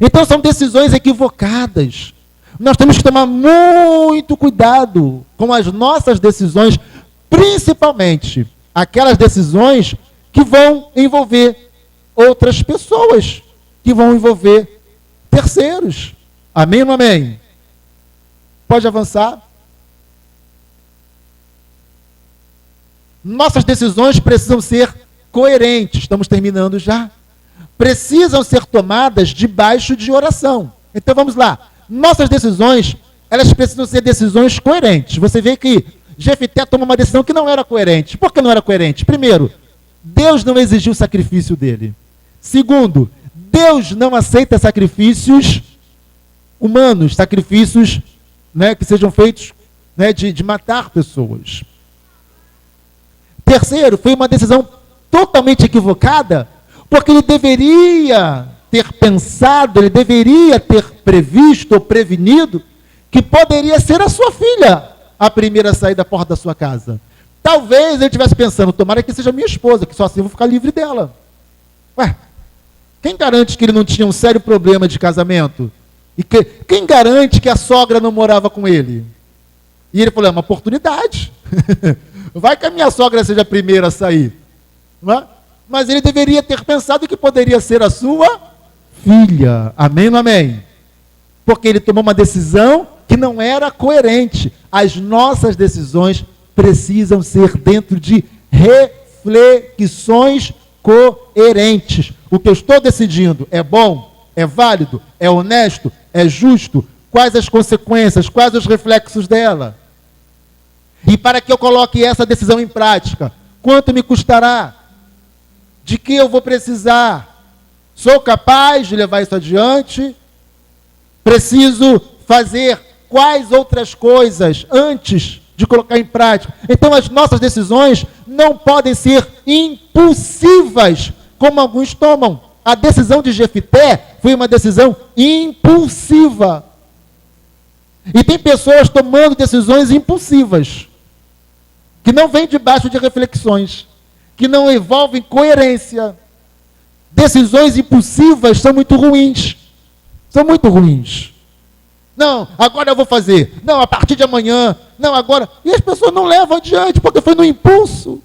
Então são decisões equivocadas. Nós temos que tomar muito cuidado com as nossas decisões, principalmente aquelas decisões que vão envolver outras pessoas, que vão envolver terceiros. Amém ou não amém? Pode avançar. Nossas decisões precisam ser coerentes. Estamos terminando já. Precisam ser tomadas debaixo de oração. Então vamos lá. Nossas decisões, elas precisam ser decisões coerentes. Você vê que Jefité toma uma decisão que não era coerente. Por que não era coerente? Primeiro, Deus não exigiu o sacrifício dele. Segundo, Deus não aceita sacrifícios humanos, sacrifícios, né, que sejam feitos, né, de matar pessoas. Terceiro, foi uma decisão totalmente equivocada, porque ele deveria ter pensado, ele deveria ter previsto ou prevenido que poderia ser a sua filha a primeira a sair da porta da sua casa. Talvez ele estivesse pensando, tomara que seja minha esposa, que só assim eu vou ficar livre dela. Ué, quem garante que ele não tinha um sério problema de casamento? E quem garante que a sogra não morava com ele? E ele falou, é uma oportunidade. Vai que a minha sogra seja a primeira a sair. Não é? Mas ele deveria ter pensado que poderia ser a sua filha. Amém ou não amém? Porque ele tomou uma decisão que não era coerente. As nossas decisões precisam ser dentro de reflexões coerentes. O que eu estou decidindo é bom, é válido, é honesto, é justo? Quais as consequências, quais os reflexos dela? E para que eu coloque essa decisão em prática, quanto me custará? De que eu vou precisar? Sou capaz de levar isso adiante? Preciso fazer quais outras coisas antes de colocar em prática? Então as nossas decisões não podem ser impulsivas, como alguns tomam. A decisão de Jefité foi uma decisão impulsiva. E tem pessoas tomando decisões impulsivas, que não vêm debaixo de reflexões, que não envolvem coerência. Decisões impulsivas são muito ruins. São muito ruins. Não, agora eu vou fazer. Não, a partir de amanhã. Não, agora. E as pessoas não levam adiante, porque foi no impulso.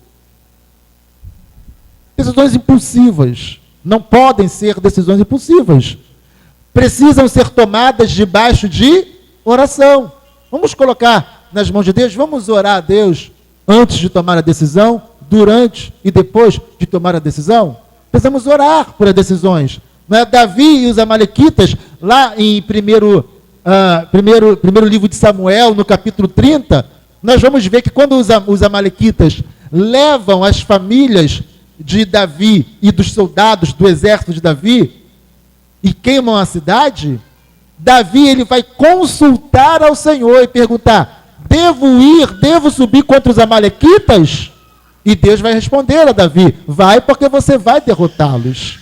Decisões impulsivas não podem ser decisões impulsivas. Precisam ser tomadas debaixo de oração. Vamos colocar nas mãos de Deus, vamos orar a Deus antes de tomar a decisão, durante e depois de tomar a decisão. Precisamos orar por as decisões. Não é? Davi e os amalequitas, lá em primeiro livro de Samuel, no capítulo 30, nós vamos ver que quando os amalequitas levam as famílias de Davi e dos soldados do exército de Davi e queimam a cidade, Davi ele vai consultar ao Senhor e perguntar, devo subir contra os amalequitas? E Deus vai responder a Davi, vai, porque você vai derrotá-los.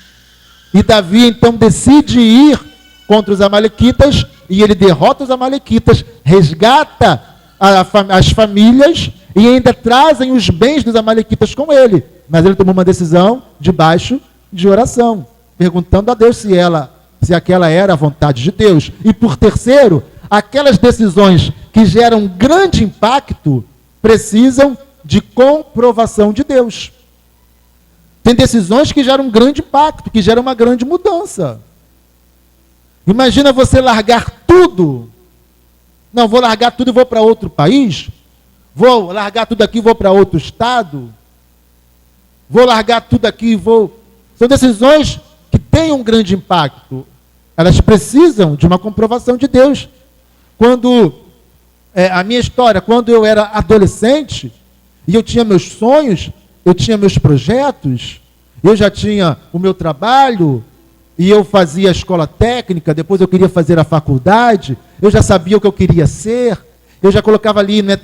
E Davi então decide ir contra os amalequitas, e ele derrota os amalequitas, resgata as famílias, e ainda trazem os bens dos amalequitas com ele. Mas ele tomou uma decisão debaixo de oração, perguntando a Deus se aquela era a vontade de Deus. E por terceiro, aquelas decisões que geram grande impacto precisam de comprovação de Deus. Tem decisões que geram um grande impacto, que geram uma grande mudança. Imagina você largar tudo. Não, vou largar tudo e vou para outro país. Vou largar tudo aqui e vou para outro estado. Vou largar tudo aqui e vou... São decisões que têm um grande impacto. Elas precisam de uma comprovação de Deus. A minha história, quando eu era adolescente, e eu tinha meus sonhos, eu tinha meus projetos, eu já tinha o meu trabalho, e eu fazia a escola técnica, depois eu queria fazer a faculdade, eu já sabia o que eu queria ser, eu já colocava ali, né,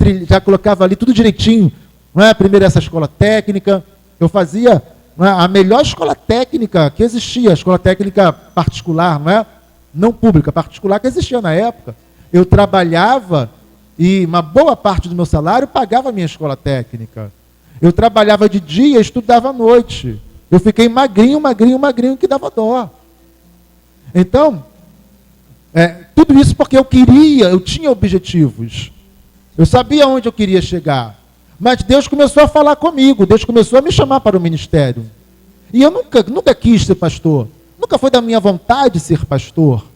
tudo direitinho, não é? Primeiro essa escola técnica, eu fazia, não é, a melhor escola técnica que existia, a escola técnica particular, não é? Não pública, particular que existia na época. Eu trabalhava e uma boa parte do meu salário pagava a minha escola técnica. Eu trabalhava de dia e estudava à noite. Eu fiquei magrinho, que dava dó. Então, tudo isso porque eu tinha objetivos. Eu sabia onde eu queria chegar. Mas Deus começou a falar comigo, Deus começou a me chamar para o ministério. E eu nunca quis ser pastor. Nunca foi da minha vontade ser pastor.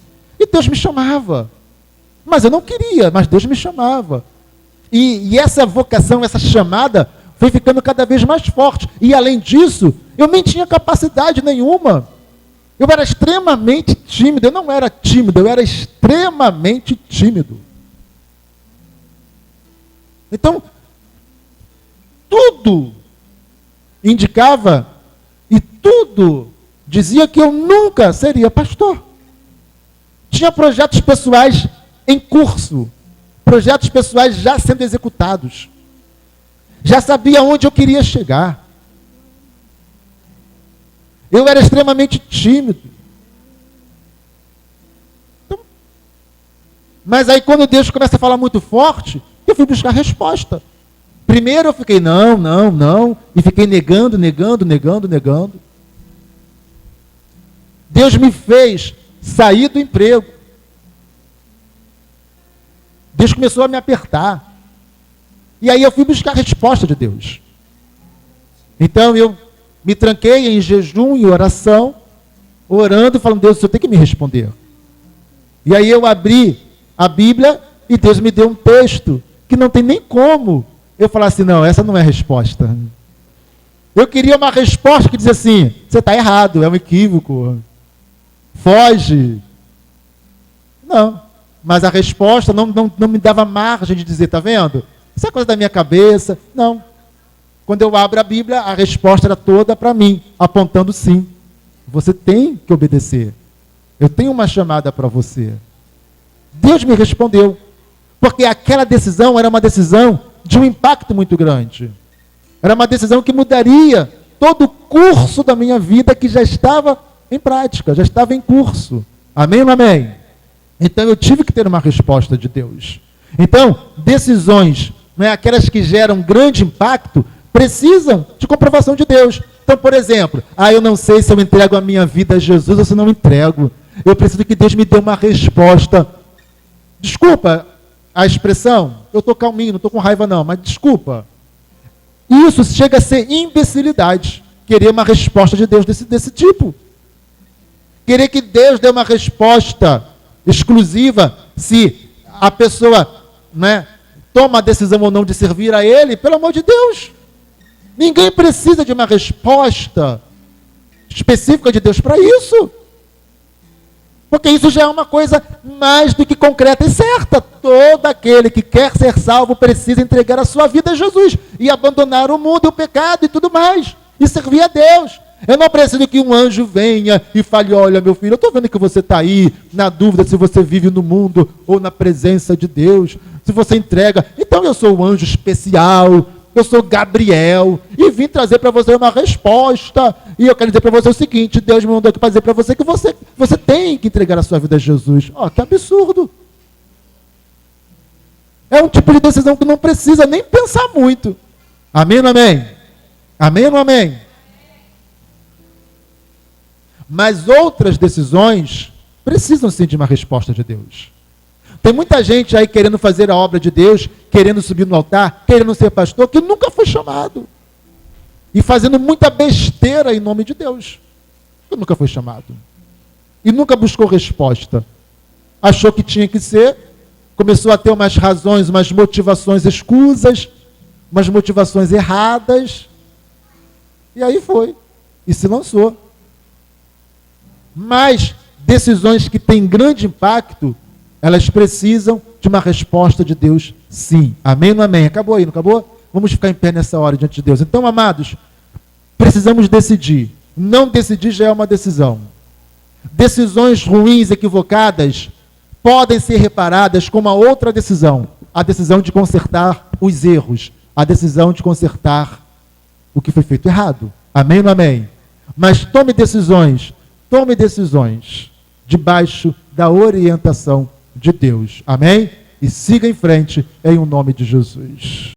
E Deus me chamava. Mas eu não queria, mas Deus me chamava. E essa vocação, essa chamada, foi ficando cada vez mais forte. E além disso, eu nem tinha capacidade nenhuma. Eu era extremamente tímido. Eu não era tímido, eu era extremamente tímido. Então, tudo indicava e tudo dizia que eu nunca seria pastor. Tinha projetos pessoais em curso, projetos pessoais já sendo executados. Já sabia onde eu queria chegar. Eu era extremamente tímido. Então, mas aí quando Deus começa a falar muito forte, eu fui buscar resposta. Primeiro eu fiquei não, e fiquei negando. Deus me fez sair do emprego. Deus começou a me apertar. E aí eu fui buscar a resposta de Deus. Então eu me tranquei em jejum e oração, orando e falando, Deus, o Senhor tem que me responder. E aí eu abri a Bíblia e Deus me deu um texto que não tem nem como eu falar assim, não, essa não é a resposta. Eu queria uma resposta que dizia assim, você está errado, é um equívoco, foge. Não, mas a resposta não me dava margem de dizer, está vendo? Isso é coisa da minha cabeça. Não. Quando eu abro a Bíblia, a resposta era toda para mim, apontando sim. Você tem que obedecer. Eu tenho uma chamada para você. Deus me respondeu. Porque aquela decisão era uma decisão de um impacto muito grande. Era uma decisão que mudaria todo o curso da minha vida que já estava em prática, já estava em curso. Amém ou não amém? Então eu tive que ter uma resposta de Deus. Então, decisões, aquelas que geram grande impacto, precisam de comprovação de Deus. Então, por exemplo, eu não sei se eu entrego a minha vida a Jesus ou se não entrego. Eu preciso que Deus me dê uma resposta. Desculpa a expressão, eu estou calminho, não estou com raiva não, mas desculpa. Isso chega a ser imbecilidade, querer uma resposta de Deus desse tipo. Querer que Deus dê uma resposta exclusiva se a pessoa toma a decisão ou não de servir a Ele, pelo amor de Deus. Ninguém precisa de uma resposta específica de Deus para isso. Porque isso já é uma coisa mais do que concreta e certa. Todo aquele que quer ser salvo precisa entregar a sua vida a Jesus e abandonar o mundo, o pecado e tudo mais. E servir a Deus. Eu não preciso que um anjo venha e fale, olha meu filho, eu estou vendo que você está aí na dúvida se você vive no mundo ou na presença de Deus. Se você entrega, então eu sou o anjo especial, eu sou Gabriel, e vim trazer para você uma resposta. E eu quero dizer para você o seguinte, Deus me mandou aqui para dizer para você que você tem que entregar a sua vida a Jesus. Que absurdo. É um tipo de decisão que não precisa nem pensar muito. Amém ou não amém? Amém ou não amém? Mas outras decisões precisam sim de uma resposta de Deus. Tem muita gente aí querendo fazer a obra de Deus, querendo subir no altar, querendo ser pastor, que nunca foi chamado. E fazendo muita besteira em nome de Deus. Que nunca foi chamado. E nunca buscou resposta. Achou que tinha que ser, começou a ter umas razões, umas motivações escusas, umas motivações erradas. E aí foi. E se lançou. Mas decisões que têm grande impacto, elas precisam de uma resposta de Deus, sim. Amém ou não amém? Acabou aí, não acabou? Vamos ficar em pé nessa hora diante de Deus. Então, amados, precisamos decidir. Não decidir já é uma decisão. Decisões ruins, equivocadas, podem ser reparadas com uma outra decisão. A decisão de consertar os erros. A decisão de consertar o que foi feito errado. Amém ou não amém? Mas tome decisões debaixo da orientação de Deus. Amém? E siga em frente em o nome de Jesus.